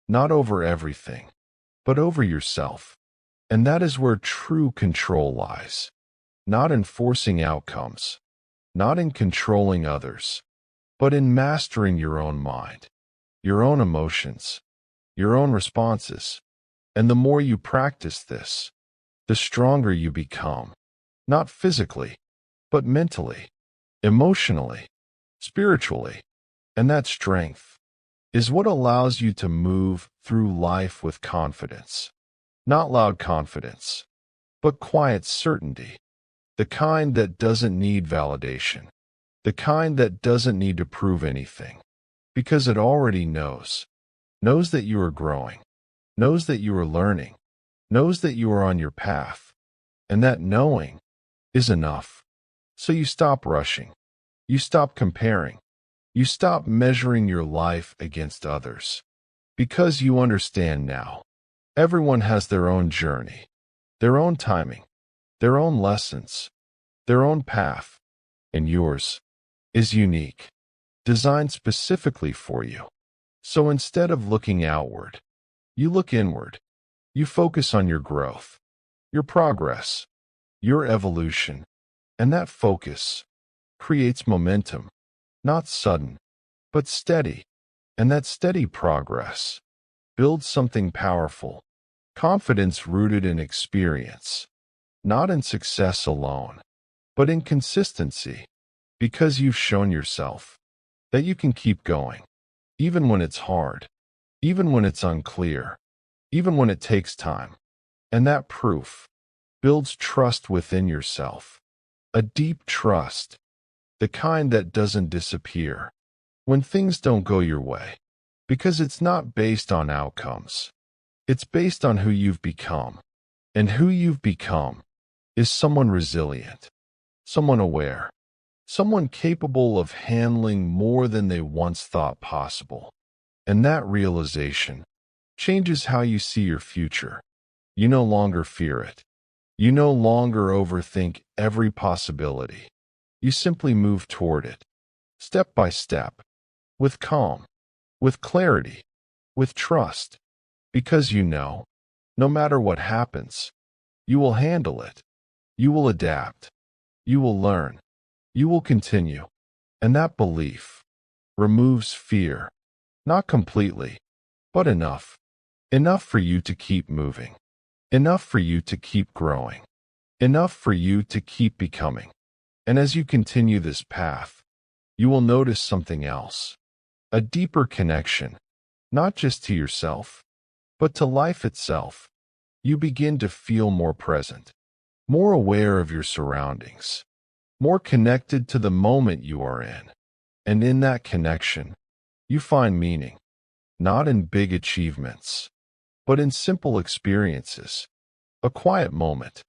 not over everything, but over yourself. And that is where true control lies, not in forcing outcomes, not in controlling others, but in mastering your own mind, your own emotions, your own responses. And the more you practice this, the stronger you become, not physically, but mentally, emotionally, spiritually. And that strength is what allows you to move through life with confidence. Not loud confidence, but quiet certainty. The kind that doesn't need validation. The kind that doesn't need to prove anything. Because it already knows. Knows that you are growing. Knows that you are learning. Knows that you are on your path. And that knowing is enough. So you stop rushing. You stop comparing. You stop measuring your life against others. Because you understand now. Everyone has their own journey, their own timing, their own lessons, their own path, and yours is unique, designed specifically for you. So instead of looking outward, you look inward. You focus on your growth, your progress, your evolution, and that focus creates momentum, not sudden, but steady. And that steady progress builds something powerful, confidence rooted in experience, not in success alone, but in consistency, because you've shown yourself that you can keep going, even when it's hard, even when it's unclear, even when it takes time. And that proof builds trust within yourself, a deep trust, the kind that doesn't disappear when things don't go your way, because it's not based on outcomes. It's based on who you've become. And who you've become is someone resilient, someone aware, someone capable of handling more than they once thought possible. And that realization changes how you see your future. You no longer fear it. You no longer overthink every possibility. You simply move toward it, step by step, with calm, with clarity, with trust, because you know, no matter what happens, you will handle it. You will adapt. You will learn. You will continue. And that belief removes fear, not completely, but enough. Enough for you to keep moving. Enough for you to keep growing. Enough for you to keep becoming. And as you continue this path, you will notice something else. A deeper connection, not just to yourself, but to life itself. You begin to feel more present, more aware of your surroundings, more connected to the moment you are in. And in that connection, you find meaning, not in big achievements, but in simple experiences. A quiet moment,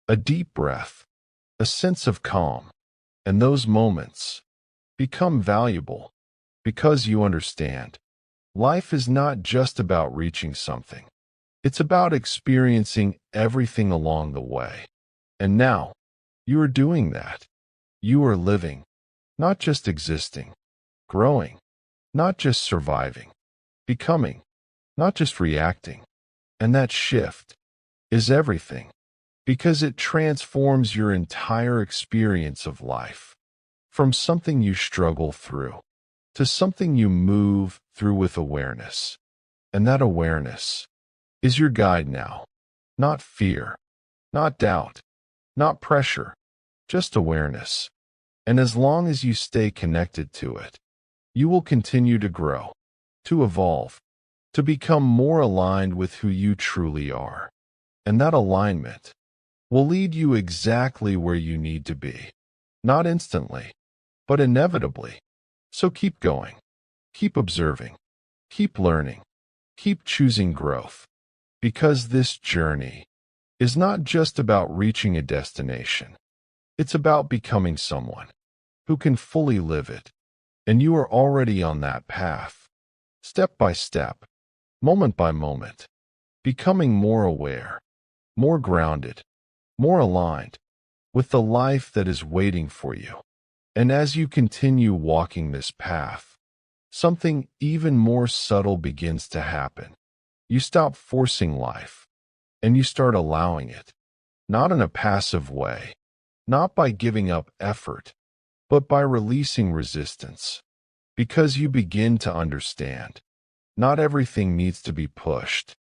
a deep breath, a sense of calm. And those moments become valuable because you understand. Life is not just about reaching something. It's about experiencing everything along the way. And now, you are doing that. You are living, not just existing, growing, not just surviving, becoming, not just reacting. And that shift is everything, because it transforms your entire experience of life, from something you struggle through to something you move through with awareness. And that awareness is your guide now. Not fear, not doubt, not pressure, just awareness. And as long as you stay connected to it, you will continue to grow, to evolve, to become more aligned with who you truly are. And that alignment will lead you exactly where you need to be. Not instantly, but inevitably. So keep going. Keep observing. Keep learning. Keep choosing growth. Because this journey is not just about reaching a destination. It's about becoming someone who can fully live it. And you are already on that path, step by step, moment by moment, becoming more aware, more grounded, more aligned with the life that is waiting for you. And as you continue walking this path, something even more subtle begins to happen. You stop forcing life, and you start allowing it, not in a passive way, not by giving up effort, but by releasing resistance. Because you begin to understand, not everything needs to be pushed.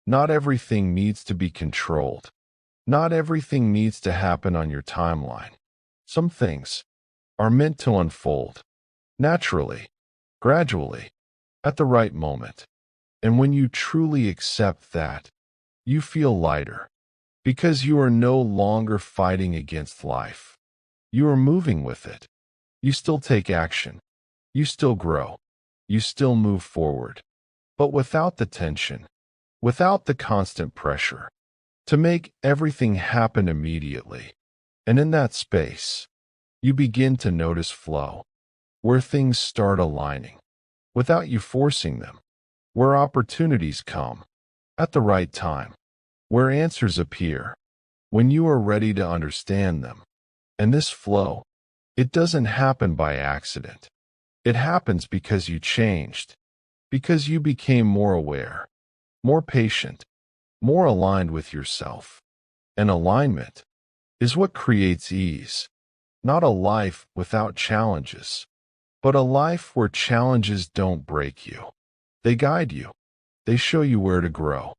Not everything needs to be controlled. Not everything needs to happen on your timeline. Some things are meant to unfold naturally, gradually, at the right moment. And when you truly accept that, you feel lighter, because you are no longer fighting against life. You are moving with it. You still take action. You still grow. You still move forward. But without the tension, without the constant pressure to make everything happen immediately. And in that space, you begin to notice flow, where things start aligning, without you forcing them, where opportunities come at the right time, where answers appear when you are ready to understand them. And this flow, it doesn't happen by accident. It happens because you changed, because you became more aware, more patient, more aligned with yourself. And alignment is what creates ease, not a life without challenges, but a life where challenges don't break you. They guide you. They show you where to grow.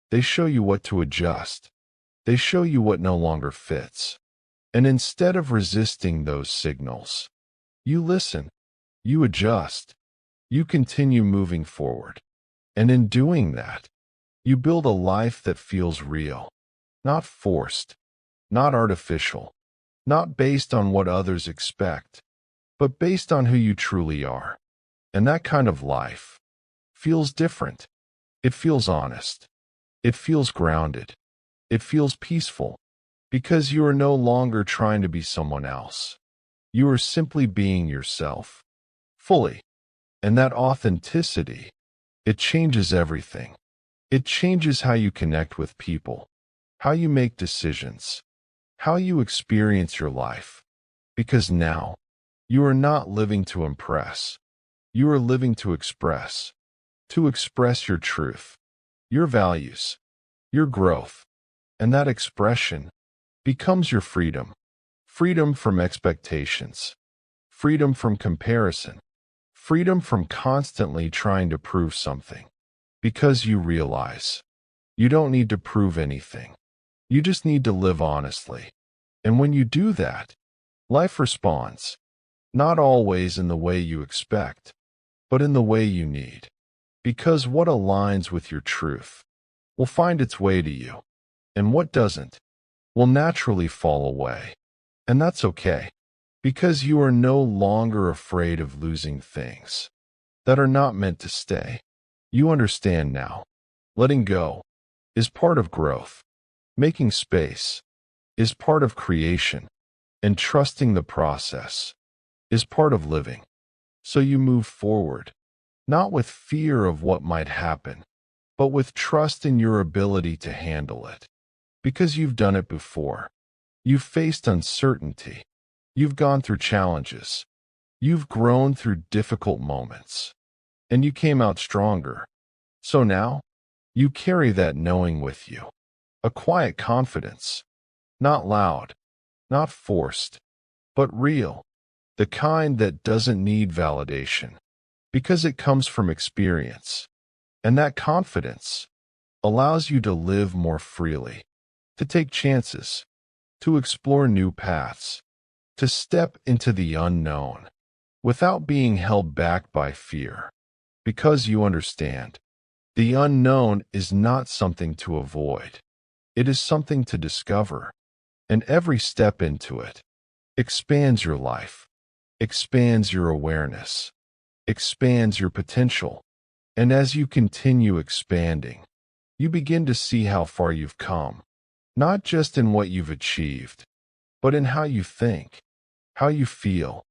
They show you what to adjust. They show you what no longer fits. And instead of resisting those signals, you listen, you adjust, you continue moving forward. And in doing that, you build a life that feels real, not forced, not artificial, not based on what others expect, but based on who you truly are. And that kind of life feels different. It feels honest. It feels grounded. It feels peaceful, because you are no longer trying to be someone else. You are simply being yourself, fully. And that authenticity, it changes everything. It changes how you connect with people, how you make decisions, how you experience your life. Because now, you are not living to impress. You are living to express your truth, your values, your growth. And that expression becomes your freedom. Freedom from expectations. Freedom from comparison. Freedom from constantly trying to prove something. Because you realize you don't need to prove anything. You just need to live honestly. And when you do that, life responds. Not always in the way you expect, but in the way you need. Because what aligns with your truth will find its way to you. And what doesn't will naturally fall away. And that's okay, because you are no longer afraid of losing things that are not meant to stay. You understand now. Letting go is part of growth. Making space is part of creation. And trusting the process is part of living. So you move forward, not with fear of what might happen, but with trust in your ability to handle it. Because you've done it before. You've faced uncertainty. You've gone through challenges. You've grown through difficult moments. And you came out stronger. So now, you carry that knowing with you. A quiet confidence. Not loud, not forced, but real. The kind that doesn't need validation. Because it comes from experience. And that confidence allows you to live more freely. To take chances, to explore new paths, to step into the unknown without being held back by fear. Because you understand, the unknown is not something to avoid. It is something to discover. And every step into it expands your life, expands your awareness, expands your potential. And as you continue expanding, you begin to see how far you've come. Not just in what you've achieved, but in how you think, how you feel,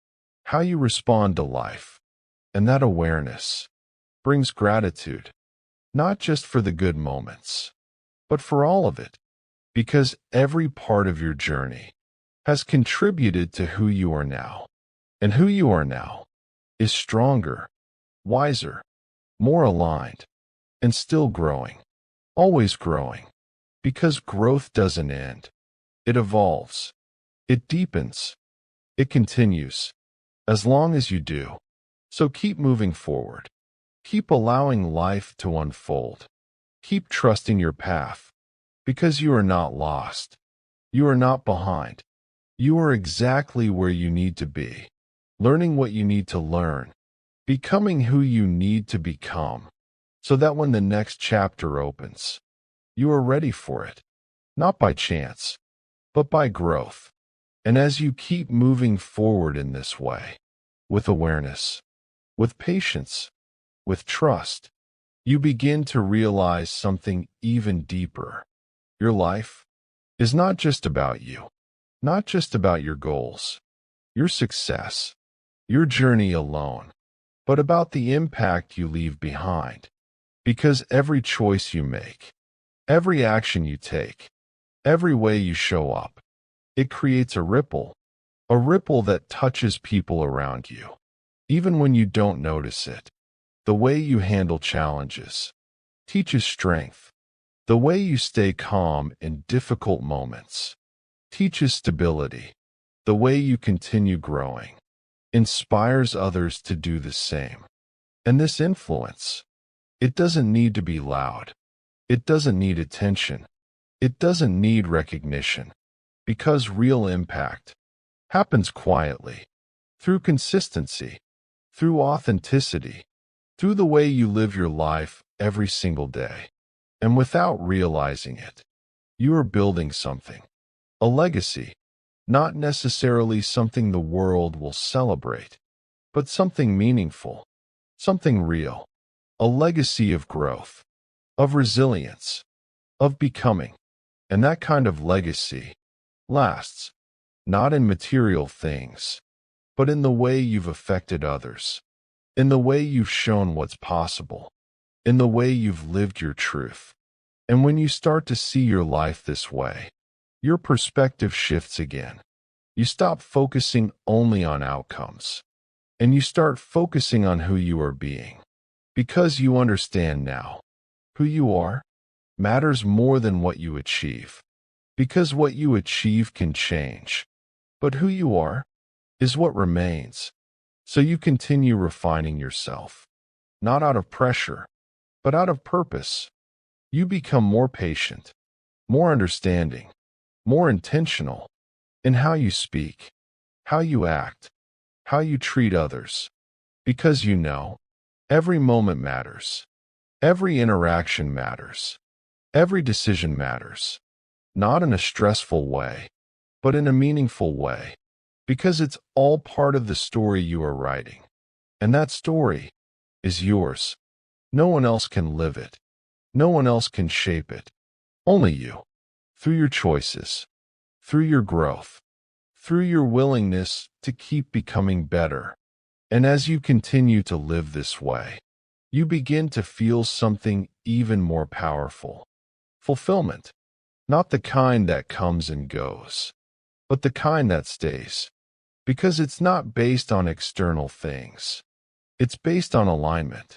how you respond to life. And that awareness brings gratitude, not just for the good moments, but for all of it. Because every part of your journey has contributed to who you are now. And who you are now is stronger, wiser, more aligned, and still growing. Always growing. Because growth doesn't end. It evolves. It deepens. It continues. As long as you do. So keep moving forward. Keep allowing life to unfold. Keep trusting your path. Because you are not lost. You are not behind. You are exactly where you need to be. Learning what you need to learn. Becoming who you need to become. So that when the next chapter opens, you are ready for it. Not by chance, but by growth. And as you keep moving forward in this way, with awareness, with patience, with trust, you begin to realize something even deeper. Your life is not just about you, not just about your goals, your success, your journey alone, but about the impact you leave behind. Because every choice you make, every action you take, Every way you show up, it creates a ripple that touches people around you, even when you don't notice it. The way you handle challenges teaches strength. The way you stay calm in difficult moments teaches stability. The way you continue growing inspires others to do the same. And this influence, it doesn't need to be loud. It doesn't need attention. It doesn't need recognition. Because real impact happens quietly, through consistency, through authenticity, through the way you live your life every single day. And without realizing it, you are building something, a legacy, not necessarily something the world will celebrate, but something meaningful, something real, a legacy of growth, of resilience, of becoming. And that kind of legacy lasts, not in material things, but in the way you've affected others, in the way you've shown what's possible, in the way you've lived your truth. And when you start to see your life this way, your perspective shifts again. You stop focusing only on outcomes, and you start focusing on who you are being. Because you understand now, who you are matters more than what you achieve. Because what you achieve can change, but who you are is what remains. So you continue refining yourself, not out of pressure, but out of purpose. You become more patient, more understanding, more intentional in how you speak, how you act, how you treat others. Because you know, every moment matters. Every interaction matters. Every decision matters. Not in a stressful way, but in a meaningful way. Because it's all part of the story you are writing. And that story is yours. No one else can live it. No one else can shape it. Only you. Through your choices. Through your growth. Through your willingness to keep becoming better. And as you continue to live this way, you begin to feel something even more powerful. Fulfillment. Not the kind that comes and goes, but the kind that stays. Because it's not based on external things. It's based on alignment,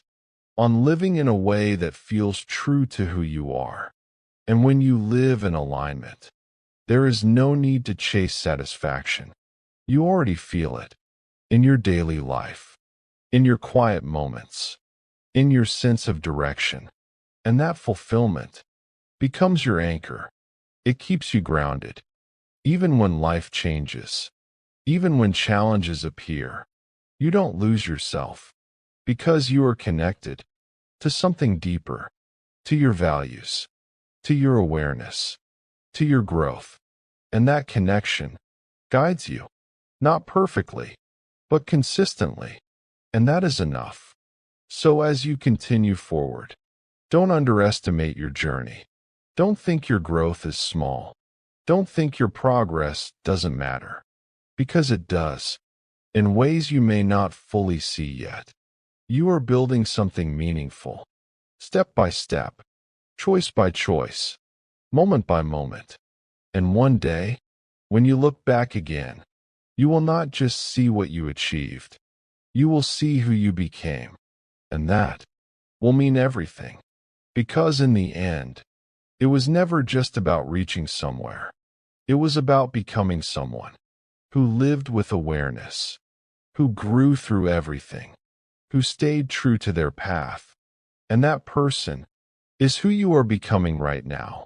on living in a way that feels true to who you are. And when you live in alignment, there is no need to chase satisfaction. You already feel it in your daily life, in your quiet moments, in your sense of direction. And that fulfillment becomes your anchor. It keeps you grounded, even when life changes, even when challenges appear. You don't lose yourself because you are connected to something deeper, to your values, to your awareness, to your growth. And that connection guides you, not perfectly, but consistently. And that is enough. So as you continue forward, don't underestimate your journey. Don't think your growth is small. Don't think your progress doesn't matter. Because it does, in ways you may not fully see yet. You are building something meaningful, step by step, choice by choice, moment by moment. And one day, when you look back again, you will not just see what you achieved. You will see who you became. And that will mean everything. Because in the end, it was never just about reaching somewhere. It was about becoming someone who lived with awareness, who grew through everything, who stayed true to their path. And that person is who you are becoming right now.